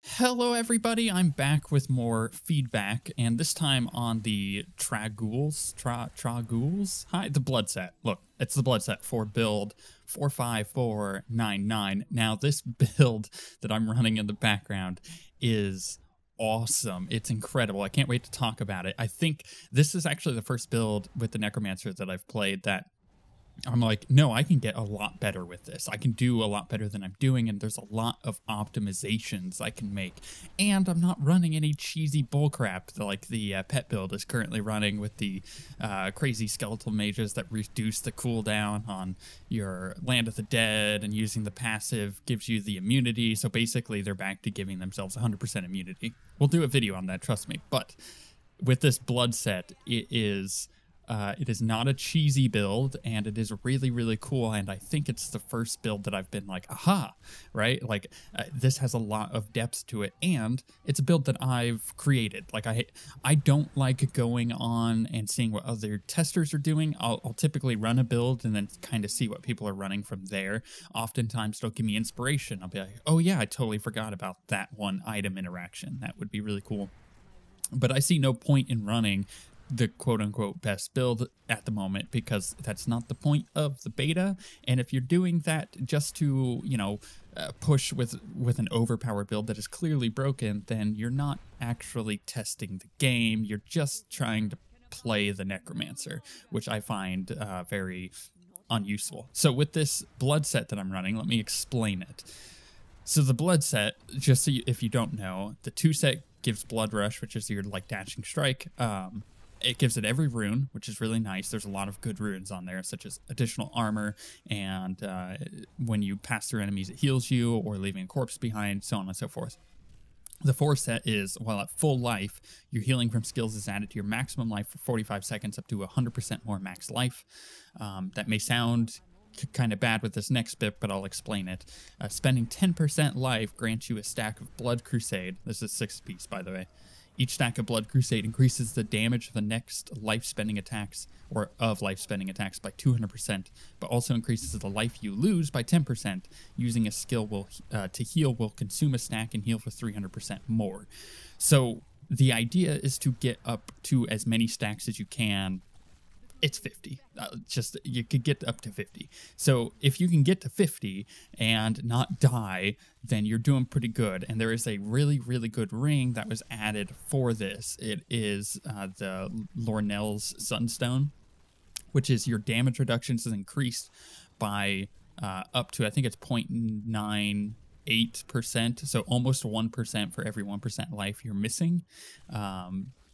Hello everybody, I'm back with more feedback, and this time on the Trag'ouls. Trag'ouls? Hi, the blood set. Look, it's the blood set for build 45499. Now, this build that I'm running in the background is awesome. It's incredible. I can't wait to talk about it. I think this is actually the first build with the Necromancer that I've played that I'm like, no, I can get a lot better with this. I can do a lot better than I'm doing, and there's a lot of optimizations I can make. And I'm not running any cheesy bullcrap like the pet build is currently running with the crazy skeletal mages that reduce the cooldown on your Land of the Dead, and using the passive gives you the immunity. So basically, they're back to giving themselves 100% immunity. We'll do a video on that, trust me. But with this blood set, it is not a cheesy build, and it is really, really cool, and I think it's the first build that I've been like, aha, right? Like, this has a lot of depth to it, and it's a build that I've created. Like, I don't like going on and seeing what other testers are doing. I'll typically run a build and then kind of see what people are running from there. Oftentimes, it'll give me inspiration. I'll be like, oh yeah, I totally forgot about that one item interaction. That would be really cool. But I see no point in running the quote-unquote best build at the moment, because that's not the point of the beta. And if you're doing that just to, you know, push with an overpowered build that is clearly broken, then you're not actually testing the game. You're just trying to play the Necromancer, which I find very unuseful. So with this blood set that I'm running, let me explain it. So the blood set, just so if you don't know, the 2 set gives Blood Rush, which is your like dashing strike. It gives it every rune, which is really nice. There's a lot of good runes on there, such as additional armor, and when you pass through enemies, it heals you, or leaving a corpse behind, so on and so forth. The 4 set is, while at full life, your healing from skills is added to your maximum life for 45 seconds, up to 100% more max life. That may sound kind of bad with this next bit, but I'll explain it. Spending 10% life grants you a stack of Blood Crusade. This is 6 piece, by the way. Each stack of Blood Crusade increases the damage of the next life-spending attacks, or of life-spending attacks, by 200%, but also increases the life you lose by 10%. Using a skill to heal will consume a stack and heal for 300% more. So the idea is to get up to as many stacks as you can. It's 50. You could get up to 50. So if you can get to 50 and not die, then you're doing pretty good. And there is a really, really good ring that was added for this. It is the Lornell's Sunstone, which is your damage reductions is increased by up to, I think it's 0.98%. So almost 1% for every 1% life you're missing.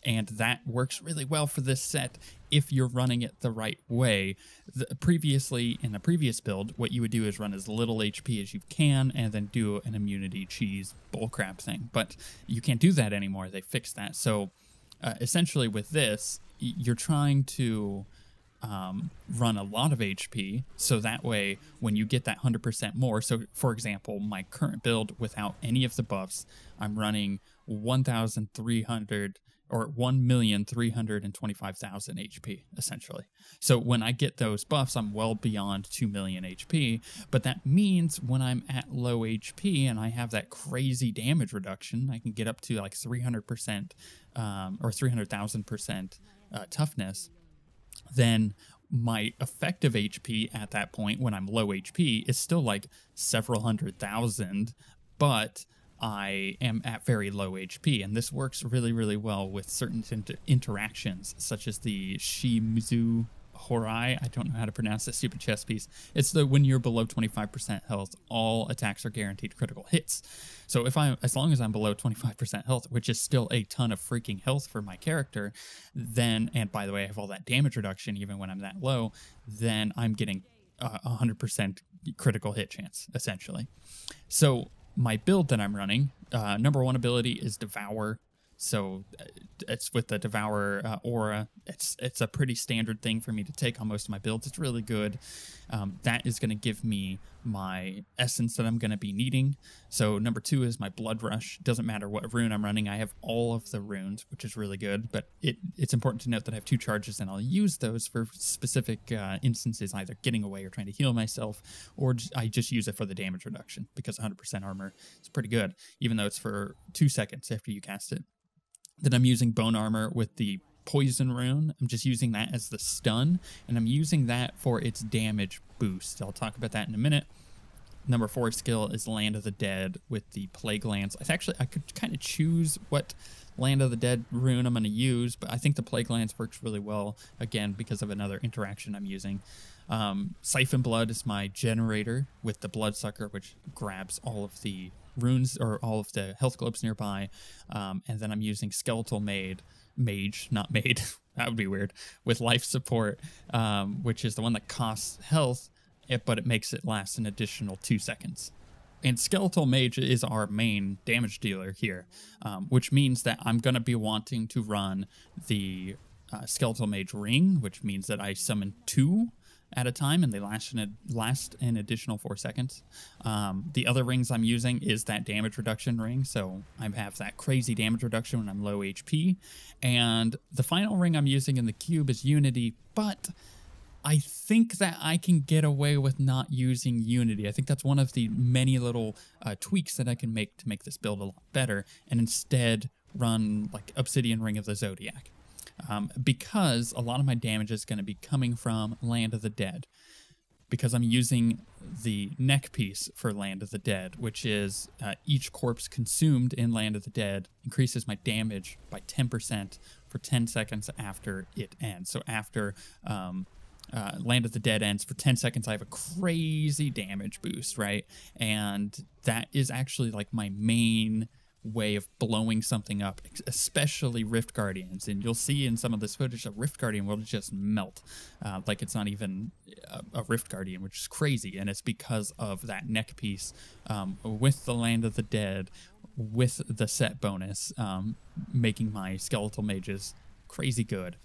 And that works really well for this set if you're running it the right way. Previously, in the previous build, what you would do is run as little HP as you can and then do an immunity cheese bullcrap thing. But you can't do that anymore. They fixed that. So essentially with this, you're trying to run a lot of HP, so that way when you get that 100% more, so for example, my current build without any of the buffs, I'm running 1,300 or 1,325,000 HP, essentially. So when I get those buffs, I'm well beyond 2 million HP, but that means when I'm at low HP and I have that crazy damage reduction, I can get up to like 300% or 300,000% toughness, then my effective HP at that point, when I'm low HP, is still like several 100,000, but I am at very low HP, and this works really, really well with certain interactions, such as the Shimizu Horai. I don't know how to pronounce that stupid chess piece. It's the when you're below 25% health, all attacks are guaranteed critical hits. So as long as I'm below 25% health, which is still a ton of freaking health for my character, then, and by the way, I have all that damage reduction even when I'm that low, then I'm getting 100% critical hit chance, essentially. So my build that I'm running, number 1 ability is Devour. So it's with the Devour aura. It's a pretty standard thing for me to take on most of my builds. It's really good. That is going to give me my essence that I'm going to be needing. So number 2 is my Blood Rush. Doesn't matter what rune I'm running. I have all of the runes, which is really good. But it's important to note that I have 2 charges, and I'll use those for specific instances, either getting away or trying to heal myself, or I just use it for the damage reduction, because 100% armor is pretty good, even though it's for 2 seconds after you cast it. Then I'm using Bone Armor with the Poison rune. I'm just using that as the stun, and I'm using that for its damage boost. I'll talk about that in a minute. Number 4 skill is Land of the Dead with the Plague Lance. I could kind of choose what Land of the Dead rune I'm going to use, but I think the Plague Lance works really well, again, because of another interaction I'm using. Siphon Blood is my generator with the Bloodsucker, which grabs all of the runes or all of the health globes nearby. And then I'm using Skeletal Mage, not Maid, that would be weird, with Life Support, which is the one that costs health, but it makes it last an additional 2 seconds. And Skeletal Mage is our main damage dealer here, which means that I'm going to be wanting to run the Skeletal Mage Ring, which means that I summon 2 at a time, and they last an additional 4 seconds. The other rings I'm using is that damage reduction ring, so I have that crazy damage reduction when I'm low HP. And the final ring I'm using in the cube is Unity, but I think that I can get away with not using Unity. I think that's one of the many little tweaks that I can make to make this build a lot better, and instead run like Obsidian Ring of the Zodiac. Because a lot of my damage is going to be coming from Land of the Dead, because I'm using the neck piece for Land of the Dead, which is each corpse consumed in Land of the Dead increases my damage by 10% for 10 seconds after it ends. So after Land of the Dead ends, for 10 seconds I have a crazy damage boost, right? And that is actually like my main way of blowing something up, especially Rift Guardians. And you'll see in some of this footage a Rift Guardian will just melt, like it's not even a Rift Guardian, which is crazy. And it's because of that neck piece with the Land of the Dead, with the set bonus, making my Skeletal Mages crazy good.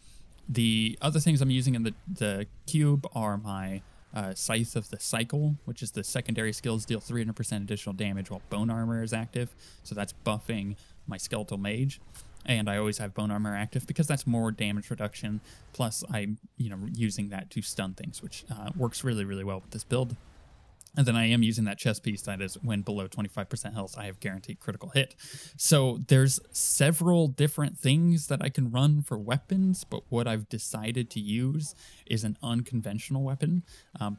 The other things I'm using in the cube are my Scythe of the Cycle, which is the secondary skills, deal 300% additional damage while Bone Armor is active. So that's buffing my Skeletal Mage. And I always have Bone Armor active because that's more damage reduction. Plus I'm, using that to stun things, which works really, really well with this build. And then I am using that chest piece that is when below 25% health, I have guaranteed critical hit. So there's several different things that I can run for weapons, but what I've decided to use is an unconventional weapon,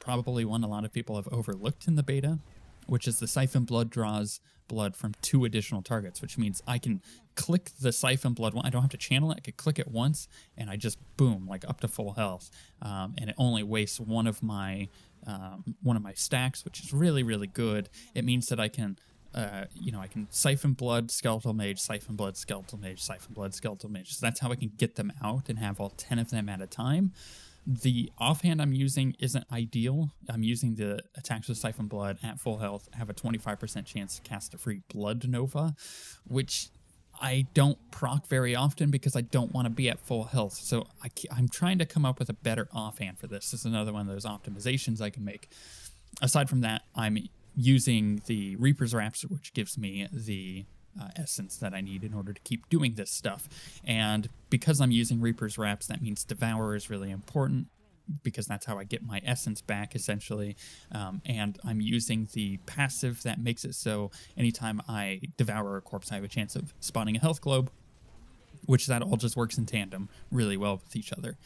probably one a lot of people have overlooked in the beta, which is the Siphon Blood draws blood from 2 additional targets, which means I can click the Siphon Blood one. I don't have to channel it. I could click it once, and I just, boom, like up to full health. And it only wastes one of my stacks, which is really, really good. It means that I can, I can Siphon Blood, Skeletal Mage, Siphon Blood, Skeletal Mage, Siphon Blood, Skeletal Mage. So that's how I can get them out and have all 10 of them at a time. The offhand I'm using isn't ideal. I'm using the attacks with Siphon Blood at full health, have a 25% chance to cast a free Blood Nova, which I don't proc very often because I don't want to be at full health. So I'm trying to come up with a better offhand for this. This is another one of those optimizations I can make. Aside from that, I'm using the Reaper's Wraps, which gives me the essence that I need in order to keep doing this stuff. And because I'm using Reaper's Wraps, that means Devour is really important, because that's how I get my essence back, essentially. And I'm using the passive that makes it so anytime I devour a corpse, I have a chance of spawning a health globe, which that all just works in tandem really well with each other.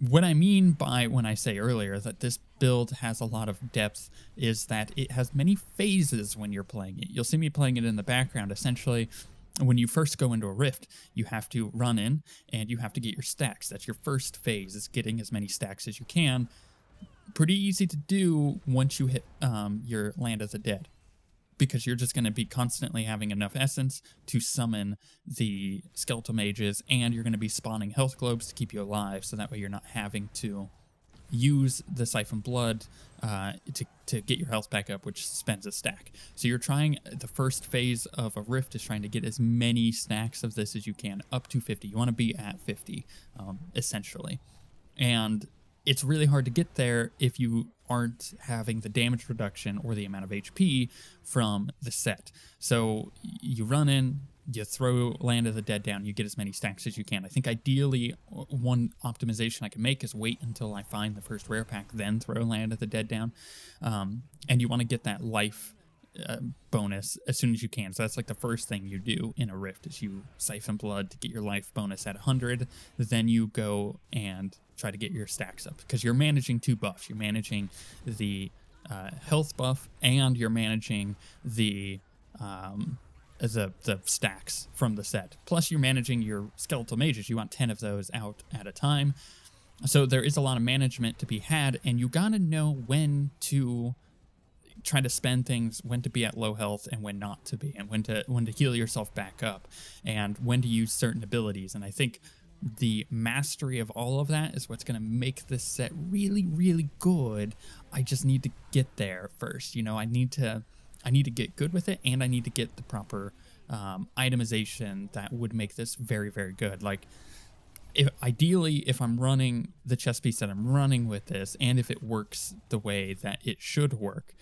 What I mean by when I say earlier that this build has a lot of depth is that it has many phases when you're playing it. You'll see me playing it in the background. Essentially, when you first go into a rift, you have to run in and you have to get your stacks. That's your first phase, is getting as many stacks as you can. Pretty easy to do once you hit your Land of the Dead, because you're just going to be constantly having enough essence to summon the Skeletal Mages, and you're going to be spawning health globes to keep you alive, so that way you're not having to use the Siphon Blood to get your health back up, which spends a stack. So you're trying, the first phase of a rift is trying to get as many stacks of this as you can, up to 50. You want to be at 50, essentially. And it's really hard to get there if you aren't having the damage reduction or the amount of HP from the set. So you run in, you throw Land of the Dead down, you get as many stacks as you can. I think ideally one optimization I can make is wait until I find the first rare pack, then throw Land of the Dead down. And you want to get that life bonus as soon as you can. So that's like the first thing you do in a rift is you Siphon Blood to get your life bonus at 100. Then you go and try to get your stacks up, because you're managing two buffs. You're managing the health buff, and you're managing the stacks from the set. Plus you're managing your skeletal mages. You want 10 of those out at a time. So there is a lot of management to be had, and you gotta know when to try to spend things, when to be at low health and when not to be, and when to heal yourself back up, and when to use certain abilities. And I think the mastery of all of that is what's going to make this set really, really good. I just need to get there first. You know, I need to get good with it, and I need to get the proper itemization that would make this very, very good. Like, ideally, if I'm running the chess piece that I'm running with this, and if it works the way that it should work,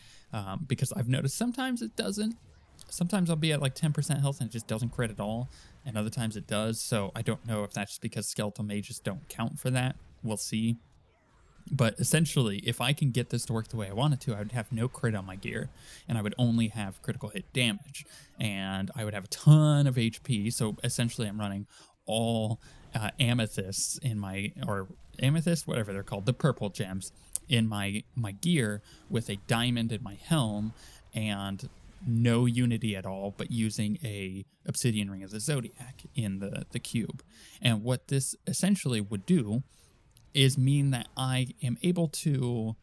because I've noticed sometimes it doesn't. Sometimes I'll be at like 10% health and it just doesn't crit at all, and other times it does. So I don't know if that's just because skeletal mages don't count for that. We'll see. But essentially, if I can get this to work the way I want it to, I would have no crit on my gear, and I would only have critical hit damage, and I would have a ton of HP. So essentially, I'm running all amethysts in my, or amethyst, whatever they're called, the purple gems in my gear, with a diamond in my helm, and no unity at all, but using a obsidian ring of the zodiac in the cube. And what this essentially would do is mean that I am able to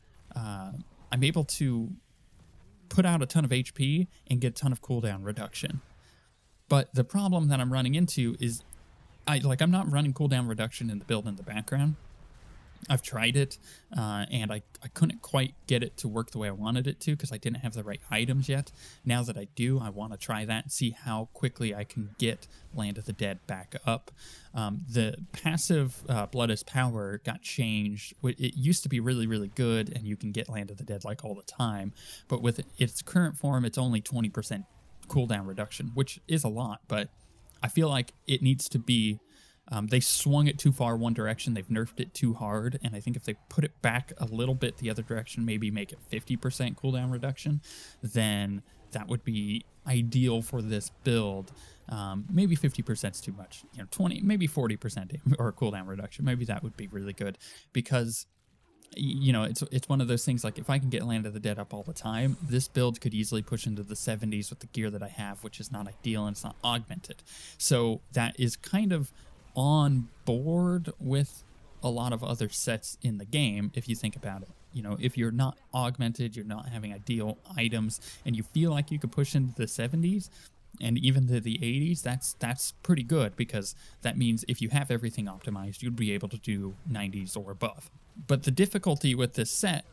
put out a ton of HP and get a ton of cooldown reduction. But the problem that I'm running into is I'm not running cooldown reduction in the build in the background. I've tried it, and I couldn't quite get it to work the way I wanted it to, because I didn't have the right items yet. Now that I do, I want to try that and see how quickly I can get Land of the Dead back up. The passive Blood is Power got changed. It used to be really, really good, and you can get Land of the Dead like all the time. But with its current form, it's only 20% cooldown reduction, which is a lot, but I feel like it needs to be... they swung it too far one direction, they've nerfed it too hard, and I think if they put it back a little bit the other direction, maybe make it 50% cooldown reduction, then that would be ideal for this build. Maybe 50% is too much, 20, maybe 40% or cooldown reduction, maybe that would be really good, because it's one of those things, like if I can get Land of the Dead up all the time, this build could easily push into the 70s with the gear that I have, which is not ideal and it's not augmented. So that is kind of on board with a lot of other sets in the game, if you think about it. If you're not augmented, you're not having ideal items, and you feel like you could push into the 70s and even to the 80s, that's pretty good, because that means if you have everything optimized, you'd be able to do 90s or above. But the difficulty with this set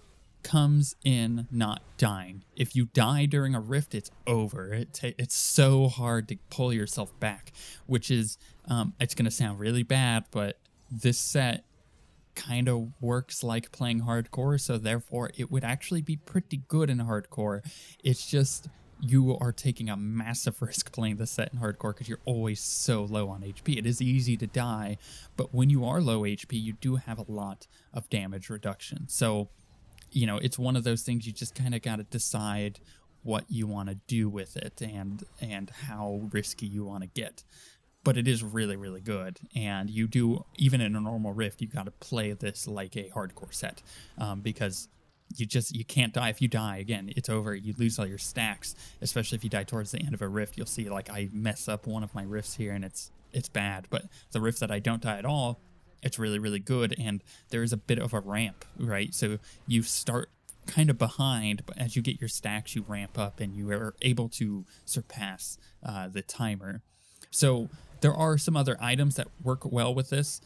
comes in not dying. If you die during a rift, it's over. It's so hard to pull yourself back, which is, it's going to sound really bad, but this set kind of works like playing hardcore, so therefore it would actually be pretty good in hardcore. It's just you are taking a massive risk playing this set in hardcore, because you're always so low on HP. It is easy to die, but when you are low HP, you do have a lot of damage reduction. So it's one of those things, you just kind of got to decide what you want to do with it, and how risky you want to get. But it is really, really good, and you do, even in a normal rift, you got to play this like a hardcore set, because you can't die. If you die, again, it's over. You lose all your stacks, especially if you die towards the end of a rift. You'll see, like, I mess up one of my rifts here, and it's bad. But the rift that I don't die at all, it's really, really good, and there is a bit of a ramp, right? So you start kind of behind, but as you get your stacks, you ramp up, and you are able to surpass the timer. So there are some other items that work well with this.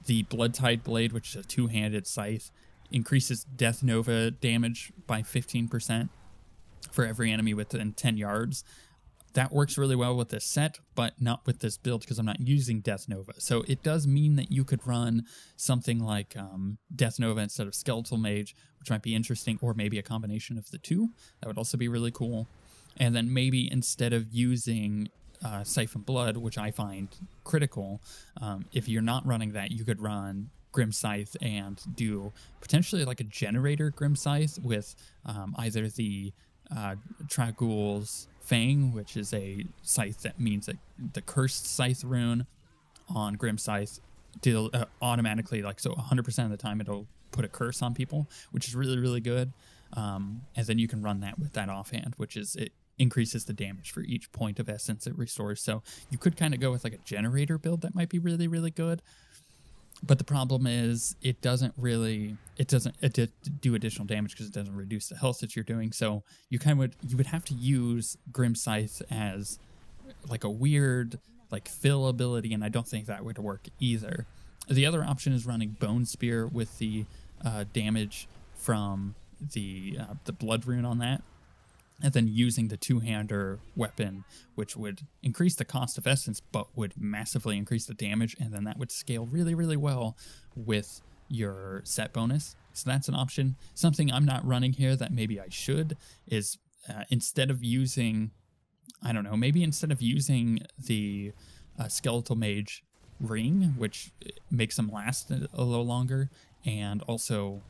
the Blood Tide Blade, which is a two-handed scythe, increases Death Nova damage by 15% for every enemy within 10 yards. That works really well with this set, but not with this build because I'm not using Death Nova. So it does mean that you could run something like Death Nova instead of Skeletal Mage, which might be interesting, or maybe a combination of the two. That would also be really cool. And then maybe instead of using Siphon Blood, which I find critical, if you're not running that, you could run Grim Scythe and do potentially like a generator Grim Scythe with either the Trag'ouls Fang, which is a scythe that means that the cursed scythe rune on Grim Scythe deal automatically, like, so 100% of the time it'll put a curse on people, which is really, really good. And then you can run that with that offhand, which is, it increases the damage for each point of essence it restores. So you could kind of go with like a generator build that might be really, really good. But the problem is it doesn't do additional damage because it doesn't reduce the health that you're doing. So you would have to use Grim Scythe as like a weird like fill ability, and I don't think that would work either. The other option is running Bone Spear with the damage from the blood rune on that, and then using the two-hander weapon, which would increase the cost of essence, but would massively increase the damage, and then that would scale really, really well with your set bonus. So that's an option. Something I'm not running here that maybe I should is instead of using, I don't know, maybe instead of using the Skeletal Mage ring, which makes them last a little longer, and also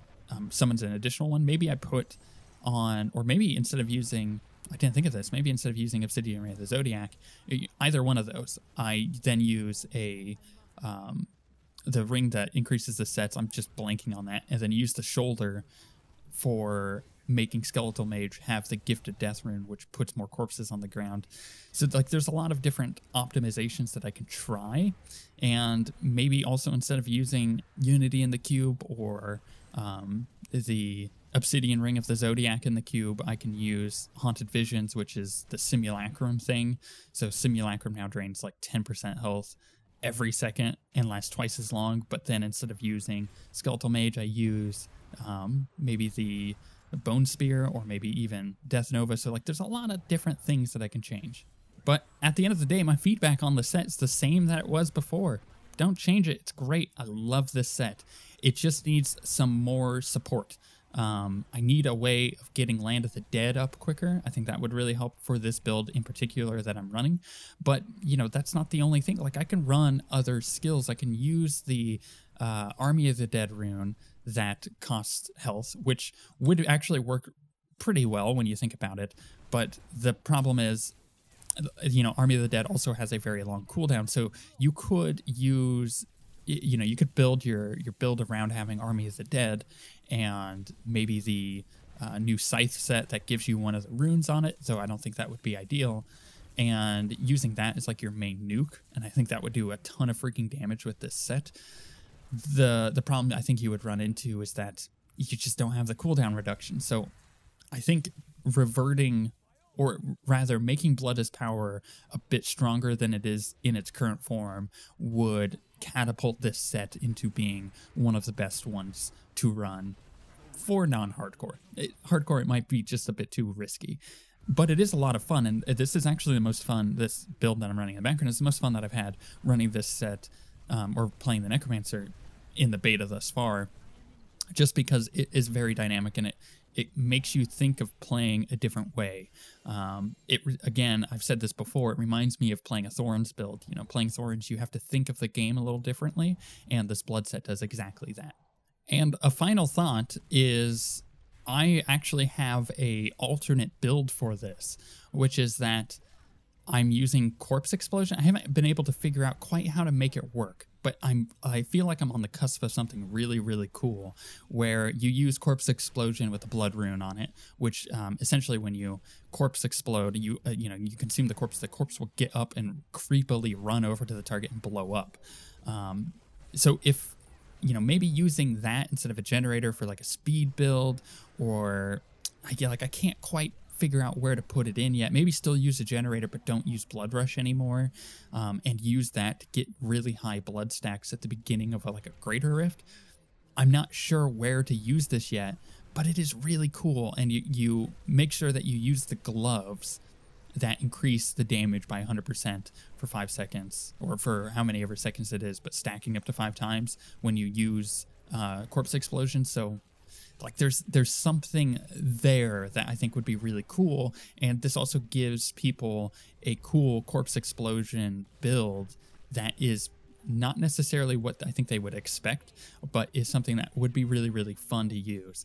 summons an additional one, maybe I put on, or maybe instead of using, I didn't think of this, maybe instead of using Obsidian Ray of the Zodiac, either one of those, I then use the ring that increases the sets, I'm just blanking on that, and then use the shoulder for making Skeletal Mage have the Gifted Death rune, which puts more corpses on the ground. So like there's a lot of different optimizations that I can try, and maybe also instead of using Unity in the cube or the Obsidian Ring of the Zodiac in the cube, I can use Haunted Visions, which is the Simulacrum thing. So Simulacrum now drains like 10% health every second and lasts twice as long, but then instead of using Skeletal Mage, I use maybe the Bone Spear or maybe even Death Nova. So like there's a lot of different things that I can change. But at the end of the day, my feedback on the set is the same that it was before. Don't change it. It's great. I love this set. It just needs some more support. I need a way of getting Land of the Dead up quicker. I think that would really help for this build in particular that I'm running. But, you know, that's not the only thing. Like, I can run other skills. I can use the Army of the Dead rune that costs health, which would actually work pretty well when you think about it. But the problem is, you know, Army of the Dead also has a very long cooldown. So you could use, you know, you could build your build around having Army of the Dead and maybe the new Scythe set that gives you one of the runes on it, though I don't think that would be ideal. And using that as like your main nuke, and I think that would do a ton of freaking damage with this set. The problem I think you would run into is that you just don't have the cooldown reduction. So I think reverting, or rather making Blood's power a bit stronger than it is in its current form, would catapult this set into being one of the best ones to run for non-hardcore. Hardcore, it might be just a bit too risky, but it is a lot of fun, and this is actually the most fun, this build that I'm running in the background is the most fun that I've had running this set, or playing the Necromancer in the beta thus far, just because it is very dynamic and it makes you think of playing a different way. Again, I've said this before, it reminds me of playing a Thorns build. You know, playing Thorns, you have to think of the game a little differently, and this Blood set does exactly that. And a final thought is I actually have a alternate build for this, which is that I'm using Corpse Explosion. I haven't been able to figure out quite how to make it work, but I feel like I'm on the cusp of something really, really cool, where you use Corpse Explosion with a blood rune on it, which essentially when you corpse explode, you consume the corpse will get up and creepily run over to the target and blow up. So if, you know, maybe using that instead of a generator for like a speed build, or I can't quite figure out where to put it in yet. Maybe still use a generator, but don't use Blood Rush anymore, and use that to get really high blood stacks at the beginning of like a Greater Rift. I'm not sure where to use this yet, but it is really cool, and you make sure that you use the gloves that increase the damage by 100% for 5 seconds, or for how many ever seconds it is, but stacking up to 5 times when you use Corpse Explosion. So like there's something there that I think would be really cool, and this also gives people a cool Corpse Explosion build that is not necessarily what I think they would expect, but is something that would be really, really fun to use.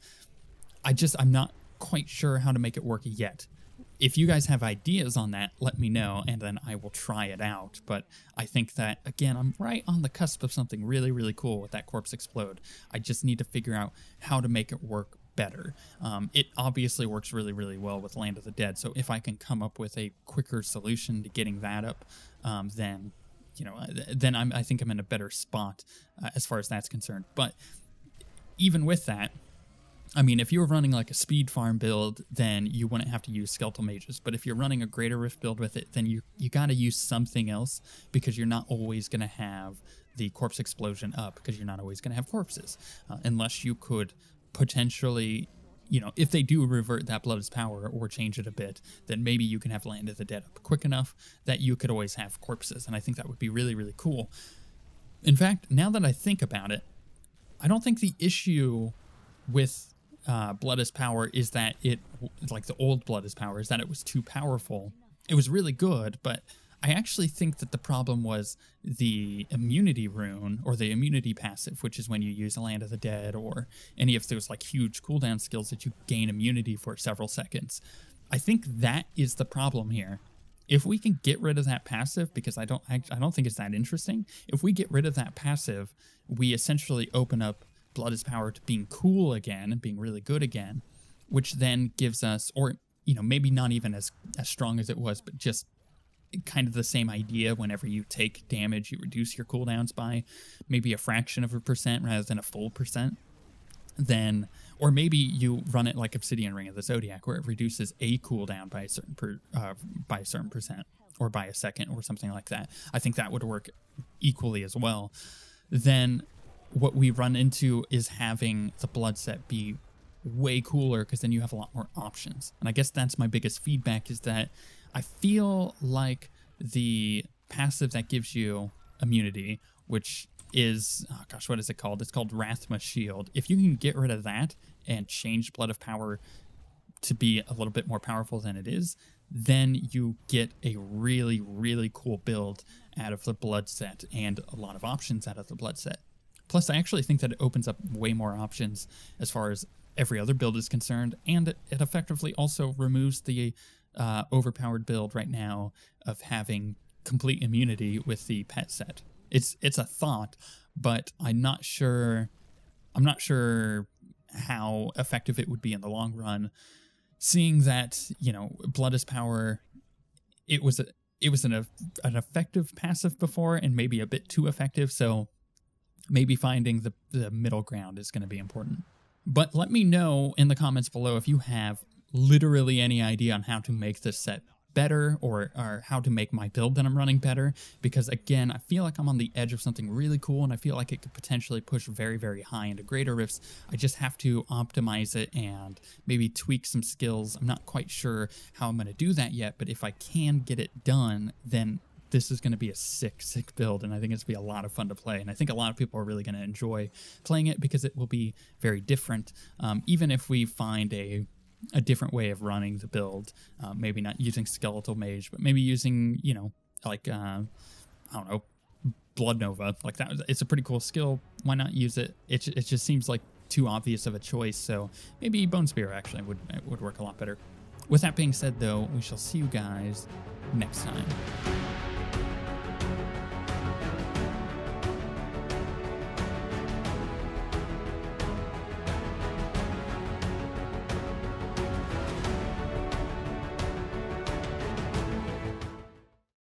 I'm not quite sure how to make it work yet. If you guys have ideas on that, let me know, and then I will try it out. But I think that, again, I'm right on the cusp of something really, really cool with that Corpse Explode. I just need to figure out how to make it work better. It obviously works really, really well with Land of the Dead, so if I can come up with a quicker solution to getting that up, then, you know, then I think I'm in a better spot as far as that's concerned. But even with that, I mean, if you were running like a speed farm build, then you wouldn't have to use Skeletal Mages. But if you're running a Greater Rift build with it, then you got to use something else, because you're not always going to have the Corpse Explosion up, because you're not always going to have corpses. Unless you could potentially, you know, if they do revert that Blood is Power or change it a bit, then maybe you can have Land of the Dead up quick enough that you could always have corpses. And I think that would be really, really cool. In fact, now that I think about it, I don't think the issue with Blood is Power is that it, like the old Blood is Power, is that it was too powerful. It was really good, but I actually think that the problem was the immunity rune, or the immunity passive, which is when you use a Land of the Dead or any of those like huge cooldown skills that you gain immunity for several seconds. I think that is the problem here. If we can get rid of that passive, because I don't think it's that interesting. If we get rid of that passive, we essentially open up Blood is Power to being cool again and being really good again, which then gives us, or, you know, maybe not even as strong as it was, but just kind of the same idea. Whenever you take damage, you reduce your cooldowns by maybe a fraction of a percent rather than a full percent. Then, or maybe you run it like Obsidian Ring of the Zodiac, where it reduces a cooldown by a certain percent, or by a second, or something like that. I think that would work equally as well. Then what we run into is having the blood set be way cooler, because then you have a lot more options. And I guess that's my biggest feedback, is that I feel like the passive that gives you immunity, which is, oh gosh, what is it called? It's called Rathma Shield. If you can get rid of that and change Blood of Power to be a little bit more powerful than it is, then you get a really, really cool build out of the blood set, and a lot of options out of the blood set. Plus, I actually think that it opens up way more options as far as every other build is concerned, and it effectively also removes the overpowered build right now of having complete immunity with the pet set. It's a thought, but I'm not sure how effective it would be in the long run, seeing that, you know, Blood is Power, it was an effective passive before, and maybe a bit too effective, so maybe finding the middle ground is going to be important. But let me know in the comments below if you have literally any idea on how to make this set better, or how to make my build that I'm running better, because again, I feel like I'm on the edge of something really cool, and I feel like it could potentially push very, very high into Greater Rifts. I just have to optimize it and maybe tweak some skills. I'm not quite sure how I'm going to do that yet, but if I can get it done, then this is going to be a sick build, and I think it's going to be a lot of fun to play, and I think a lot of people are really going to enjoy playing it, because it will be very different, even if we find a different way of running the build, maybe not using Skeletal Mage, but maybe using, you know, like, I don't know, Blood Nova. Like, that, it's a pretty cool skill. Why not use it? It just seems like too obvious of a choice, so maybe Bone Spear actually would work a lot better. With that being said, though, we shall see you guys next time.